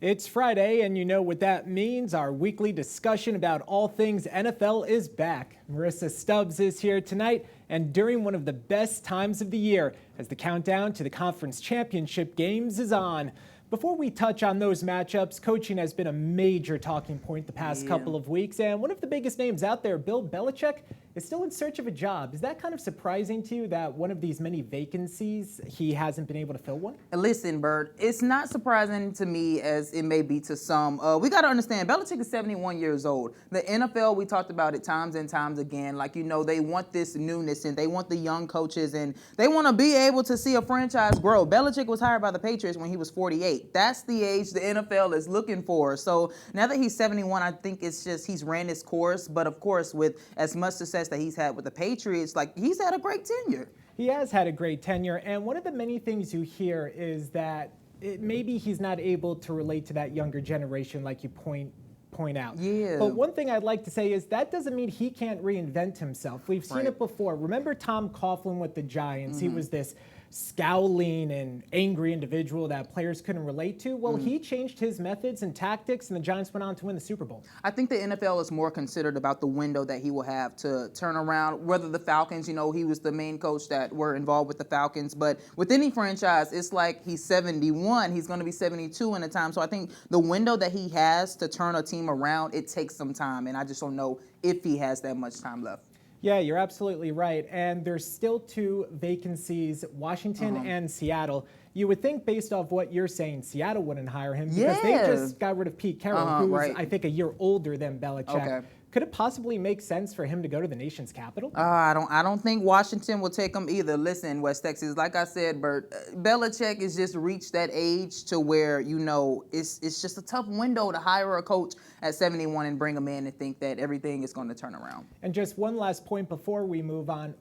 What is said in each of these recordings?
It's Friday, and you know what that means. Our weekly discussion about all things NFL is back. Marissa Stubbs is here tonight, and during one of the best times of the year, as the countdown to the conference championship games is on. Before we touch on those matchups, coaching has been a major talking point the past couple of weeks, and one of the biggest names out there, Bill Belichick, is still in search of a job. Is that kind of surprising to you that one of these many vacancies, he hasn't been able to fill one? Listen, Bert, it's not surprising to me as it may be to some. We got to understand, Belichick is 71 years old. The NFL, we talked about it times and times again. Like, they want this newness and they want the young coaches and they want to be able to see a franchise grow. Belichick was hired by the Patriots when he was 48. That's the age the NFL is looking for. So now that he's 71, I think it's just he's ran his course. But of course, with as much success that he's had with the Patriots, like he's had a great tenure. He has had a great tenure, and one of the many things you hear is that maybe he's not able to relate to that younger generation like you point out. Yeah. But one thing I'd like to say is that doesn't mean he can't reinvent himself. We've seen it before. Remember Tom Coughlin with the Giants? He was this scowling and angry individual that players couldn't relate to. Well, he changed his methods and tactics, and the Giants went on to win the Super Bowl. I think the NFL is more considered about the window that he will have to turn around. Whether the Falcons, he was the main coach that were involved with the Falcons. But with any franchise, it's like he's 71. He's going to be 72 in a time. So I think the window that he has to turn a team around, it takes some time. And I just don't know if he has that much time left. Yeah, you're absolutely right. And there's still two vacancies, Washington and Seattle. You would think, based off what you're saying, Seattle wouldn't hire him because they just got rid of Pete Carroll, who's, I think, a year older than Belichick. Could it possibly make sense for him to go to the nation's capital? I don't think Washington will take him either. Listen, West Texas, like I said, Bert, Belichick has just reached that age to where, it's just a tough window to hire a coach at 71 and bring him in and think that everything is going to turn around. And just one last point before we move on.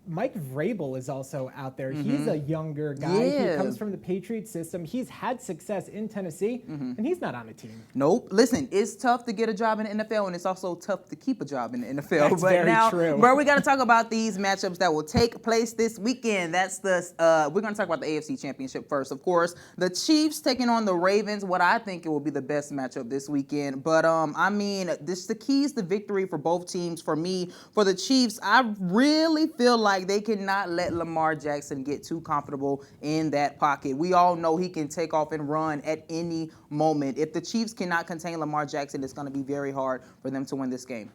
Mike Vrabel is also out there. He's a younger guy. He comes from the Patriot system. He's had success in Tennessee, and he's not on a team. Nope. Listen, it's tough to get a job in the NFL, and it's also tough to keep a job in the NFL. That's very true. But we got to talk about these matchups that will take place this weekend. That's we're going to talk about the AFC Championship first, of course. The Chiefs taking on the Ravens. What I think it will be the best matchup this weekend. But the keys to victory for both teams. For me, for the Chiefs, I really feel like they cannot let Lamar Jackson get too comfortable in that pocket. We all know he can take off and run at any moment. If the Chiefs cannot contain Lamar Jackson, it's going to be very hard for them to win this game.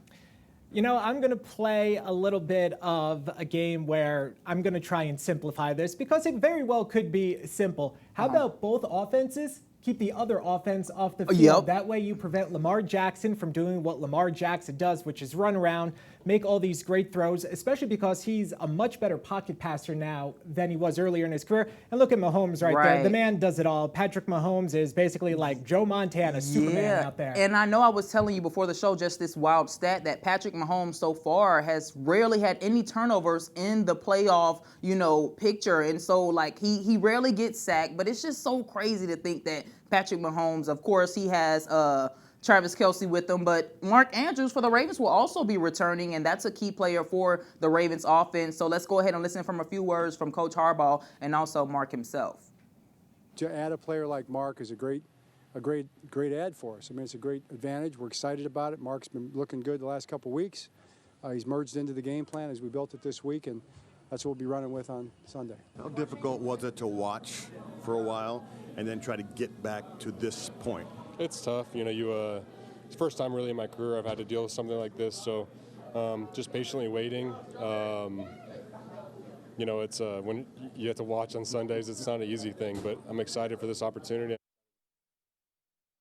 I'm going to play a little bit of a game where I'm going to try and simplify this because it very well could be simple. How about both offenses keep the other offense off the field? That way you prevent Lamar Jackson from doing what Lamar Jackson does, which is run around, make all these great throws, especially because he's a much better pocket passer now than he was earlier in his career. And look at Mahomes right there. The man does it all. Patrick Mahomes is basically like Joe Montana, Superman out there. And I know I was telling you before the show just this wild stat that Patrick Mahomes so far has rarely had any turnovers in the playoff, picture. And so, he rarely gets sacked, but it's just so crazy to think that Patrick Mahomes, of course, he has Travis Kelce with them, but Mark Andrews for the Ravens will also be returning, and that's a key player for the Ravens offense. So let's go ahead and listen from a few words from Coach Harbaugh and also Mark himself. To add a player like Mark is a great add for us. It's a great advantage. We're excited about it. Mark's been looking good the last couple weeks. He's merged into the game plan as we built it this week, and that's what we'll be running with on Sunday. How difficult was it to watch for a while and then try to get back to this point? It's tough. It's the first time really in my career I've had to deal with something like this. So just patiently waiting. It's when you have to watch on Sundays, it's not an easy thing, but I'm excited for this opportunity.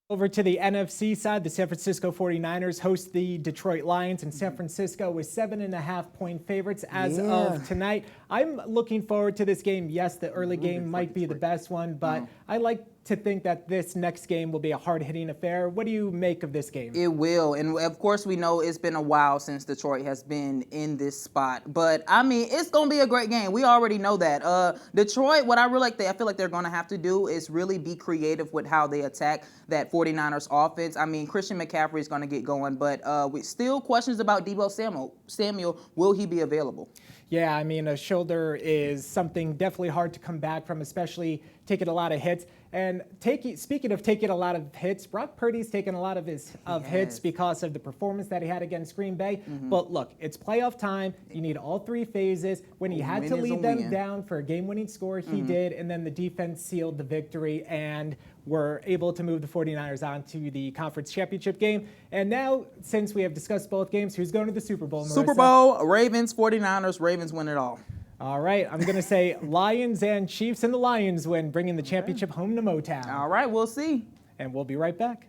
Over to the NFC side, the San Francisco 49ers host the Detroit Lions, and San Francisco is 7.5-point favorites as of tonight. I'm looking forward to this game. Yes, the early game might be the best one, but I like to think that this next game will be a hard-hitting affair. What do you make of this game? It will, and of course we know it's been a while since Detroit has been in this spot, but it's going to be a great game. We already know that. Detroit, what I feel like they're going to have to do is really be creative with how they attack that 49ers offense. Christian McCaffrey is going to get going, but we still questions about Deebo Samuel. Will he be available? Yeah, I mean, a shoulder is something definitely hard to come back from, especially taking a lot of hits. And speaking of taking a lot of hits, Brock Purdy's taken a lot of hits has. because of the performance that he had against Green Bay. But look, it's playoff time. You need all three phases. When he had Win to is a lead them win. down for a game-winning score, he did, and then the defense sealed the victory and were able to move the 49ers on to the conference championship game. And now, since we have discussed both games, who's going to the Super Bowl, Marissa? Super Bowl, Ravens, 49ers, Ravens win it all. All right, I'm going to say Lions and Chiefs, and the Lions win, bringing the championship home to Motown. All right, we'll see. And we'll be right back.